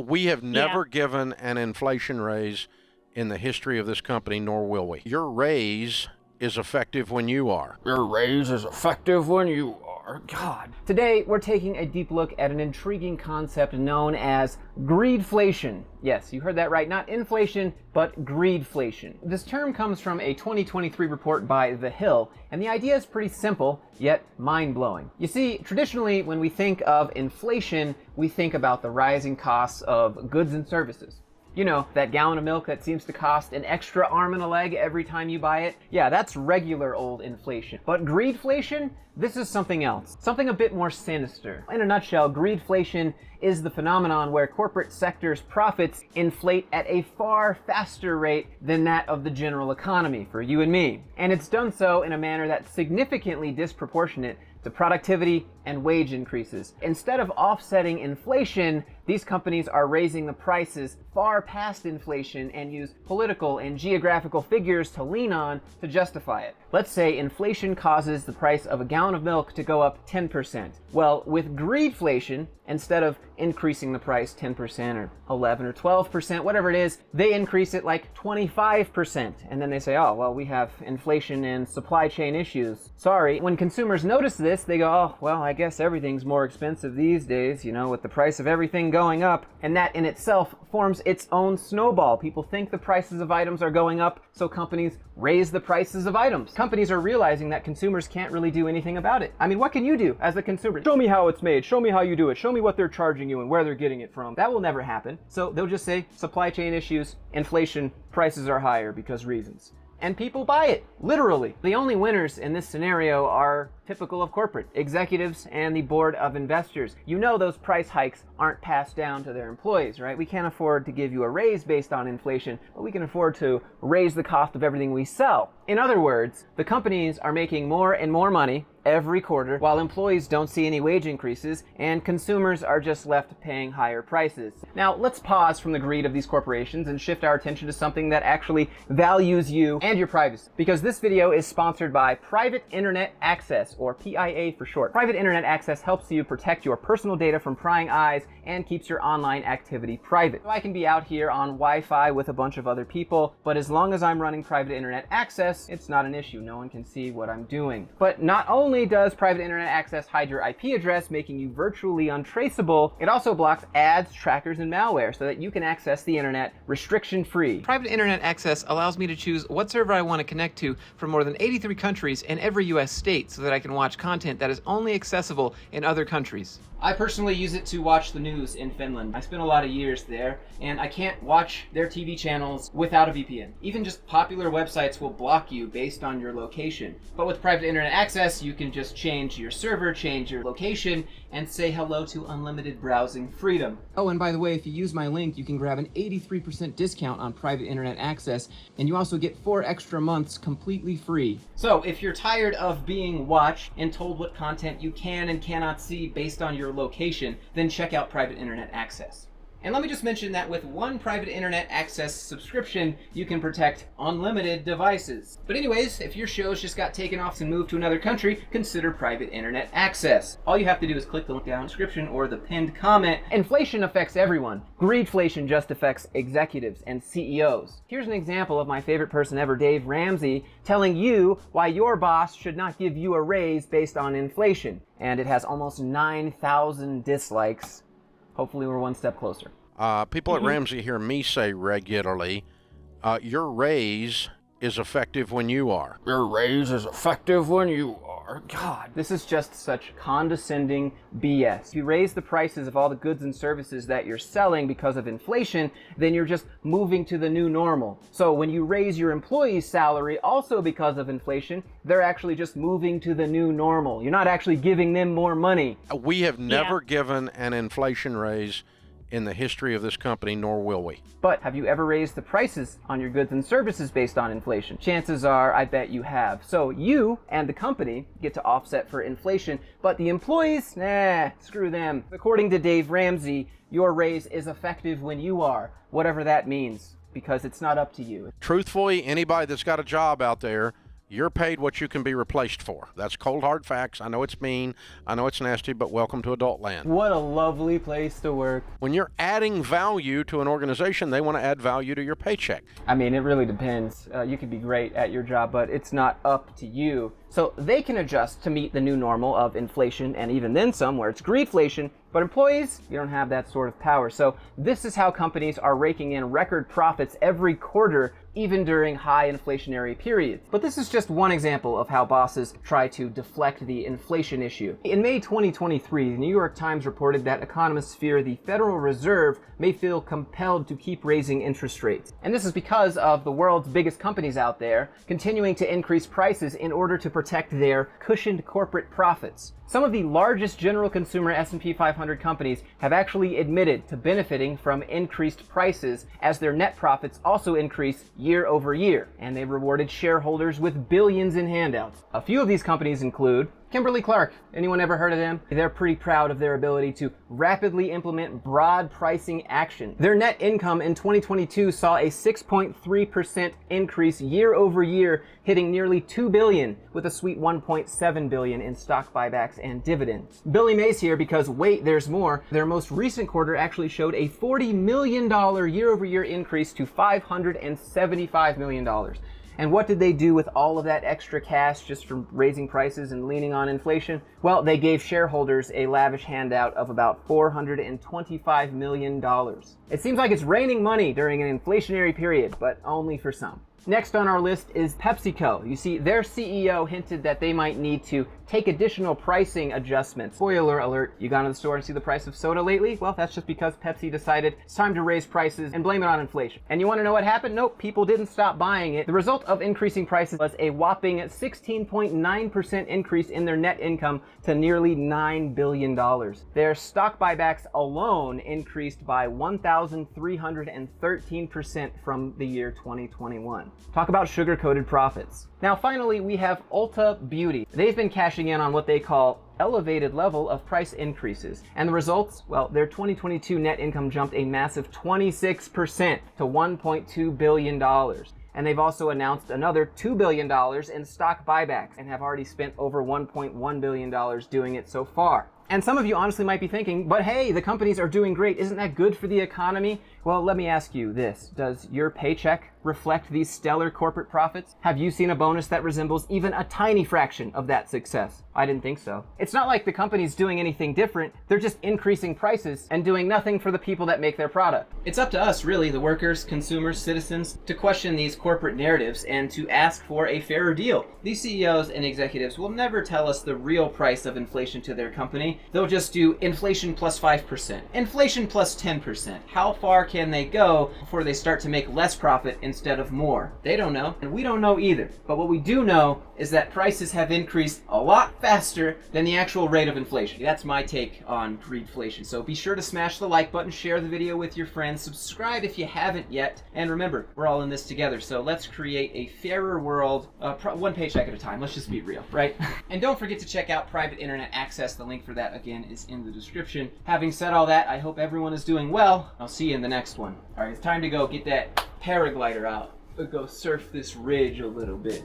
We have never given an inflation raise in the history of this company, nor will we. Your raise is effective when you are. Your raise is effective when you are. God. Today, we're taking a deep look at an intriguing concept known as greedflation. Yes, you heard that right. Not inflation, but greedflation. This term comes from a 2023 report by The Hill, and the idea is pretty simple, yet mind-blowing. You see, traditionally, when we think of inflation, we think about the rising costs of goods and services. You know, that gallon of milk that seems to cost an extra arm and a leg every time you buy it? Yeah, that's regular old inflation. But greedflation? This is something else. Something a bit more sinister. In a nutshell, greedflation is the phenomenon where corporate sector's profits inflate at a far faster rate than that of the general economy for you and me. And it's done so in a manner that's significantly disproportionate to productivity and wage increases. Instead of offsetting inflation, these companies are raising the prices far past inflation and use political and geographical figures to lean on to justify it. Let's say inflation causes the price of a gallon of milk to go up 10%. Well, with greedflation, instead of increasing the price 10% or 11 or 12%, whatever it is, they increase it like 25%. And then they say, oh, well, we have inflation and supply chain issues. Sorry. When consumers notice this, they go, oh, well, I guess everything's more expensive these days, you know, with the price of everything going up. And that in itself forms its own snowball. People think the prices of items are going up, so companies raise the prices of items. Companies are realizing that consumers can't really do anything about it. I mean, what can you do as a consumer? Show me how it's made. Show me how you do it. Show me what they're charging you and where they're getting it from. That will never happen. So they'll just say supply chain issues, inflation, prices are higher because reasons. And people buy it, literally. The only winners in this scenario are typical of corporate executives and the board of investors. You know those price hikes aren't passed down to their employees, right? We can't afford to give you a raise based on inflation, but we can afford to raise the cost of everything we sell. In other words, the companies are making more and more money every quarter, while employees don't see any wage increases, and consumers are just left paying higher prices. Now, let's pause from the greed of these corporations and shift our attention to something that actually values you and your privacy. Because this video is sponsored by Private Internet Access, or PIA for short. Private Internet Access helps you protect your personal data from prying eyes and keeps your online activity private. So I can be out here on Wi-Fi with a bunch of other people, but as long as I'm running Private Internet Access, it's not an issue. No one can see what I'm doing. But not only does Private Internet Access hide your IP address, making you virtually untraceable, it also blocks ads, trackers, and malware so that you can access the internet restriction-free. Private Internet Access allows me to choose what server I want to connect to from more than 83 countries and every US state so that I can watch content that is only accessible in other countries. I personally use it to watch the news in Finland. I spent a lot of years there, and I can't watch their TV channels without a VPN. Even just popular websites will block you based on your location. But with Private Internet Access, you can just change your server, change your location, and say hello to unlimited browsing freedom. Oh, and by the way, if you use my link, you can grab an 83% discount on Private Internet Access, and you also get 4 extra months completely free. So if you're tired of being watched and told what content you can and cannot see based on your location, then check out Private Internet Access. And let me just mention that with one Private Internet Access subscription, you can protect unlimited devices. But anyways, if your shows just got taken off and moved to another country, consider Private Internet Access. All you have to do is click the link down in the description or the pinned comment. Inflation affects everyone. Greedflation just affects executives and CEOs. Here's an example of my favorite person ever, Dave Ramsey, telling you why your boss should not give you a raise based on inflation. And it has almost 9,000 dislikes. Hopefully we're one step closer. People at Ramsey hear me say regularly, your raise is effective when you are. Your raise is effective when you are. God, this is just such condescending BS. If you raise the prices of all the goods and services that you're selling because of inflation, then you're just moving to the new normal. So when you raise your employee's salary also because of inflation, they're actually just moving to the new normal. You're not actually giving them more money. We have never given an inflation raise in the history of this company, nor will we. But have you ever raised the prices on your goods and services based on inflation? Chances are, I bet you have. So you and the company get to offset for inflation, but the employees, screw them. According to Dave Ramsey, your raise is effective when you are, whatever that means, because it's not up to you. Truthfully, anybody that's got a job out there You're paid what you can be replaced for. That's cold hard facts. I know it's mean, I know it's nasty, but welcome to adult land. What a lovely place to work. When you're adding value to an organization, they want to add value to your paycheck. I mean, it really depends. You could be great at your job, but it's not up to you. So they can adjust to meet the new normal of inflation and even then some, where it's greedflation. But employees, you don't have that sort of power. So this is how companies are raking in record profits every quarter, even during high inflationary periods. But this is just one example of how bosses try to deflect the inflation issue. In May 2023, the New York Times reported that economists fear the Federal Reserve may feel compelled to keep raising interest rates. And this is because of the world's biggest companies out there continuing to increase prices in order to protect their cushioned corporate profits. Some of the largest general consumer S&P 500 companies have actually admitted to benefiting from increased prices as their net profits also increase year over year, and they've rewarded shareholders with billions in handouts. A few of these companies include Kimberly-Clark. Anyone ever heard of them? They're pretty proud of their ability to rapidly implement broad pricing action. Their net income in 2022 saw a 6.3% increase year over year, hitting nearly $2 billion, with a sweet $1.7 billion in stock buybacks and dividends. Billy Mays here because wait, there's more. Their most recent quarter actually showed a $40 million year over year increase to $575 million. And what did they do with all of that extra cash just from raising prices and leaning on inflation? Well, they gave shareholders a lavish handout of about $425 million. It seems like it's raining money during an inflationary period, but only for some. Next on our list is PepsiCo. You see, their CEO hinted that they might need to take additional pricing adjustments. Spoiler alert, you gone to the store and see the price of soda lately? Well, that's just because Pepsi decided it's time to raise prices and blame it on inflation. And you want to know what happened? Nope, people didn't stop buying it. The result of increasing prices was a whopping 16.9% increase in their net income to nearly $9 billion. Their stock buybacks alone increased by 1,313% from the year 2021. Talk about sugar-coated profits. Now finally, we have Ulta Beauty. They've been cashing in on what they call elevated level of price increases. And the results? Well, their 2022 net income jumped a massive 26% to $1.2 billion. And they've also announced another $2 billion in stock buybacks and have already spent over $1.1 billion doing it so far. And some of you honestly might be thinking, but hey, the companies are doing great. Isn't that good for the economy? Well, let me ask you this. Does your paycheck reflect these stellar corporate profits? Have you seen a bonus that resembles even a tiny fraction of that success? I didn't think so. It's not like the company's doing anything different. They're just increasing prices and doing nothing for the people that make their product. It's up to us, really, the workers, consumers, citizens, to question these corporate narratives and to ask for a fairer deal. These CEOs and executives will never tell us the real price of inflation to their company. They'll just do inflation plus 5%, inflation plus 10%. How far can they go before they start to make less profit instead of more? They don't know, and we don't know either. But what we do know is that prices have increased a lot faster than the actual rate of inflation. That's my take on greedflation. So be sure to smash the like button, share the video with your friends, subscribe if you haven't yet, and remember, we're all in this together, so let's create a fairer world, one paycheck at a time. Let's just be real, right? And don't forget to check out private internet access. The link for that, again, is in the description. Having said all that, I hope everyone is doing well. I'll see you in the next one. All right, it's time to go get that paraglider out. Go surf this ridge a little bit.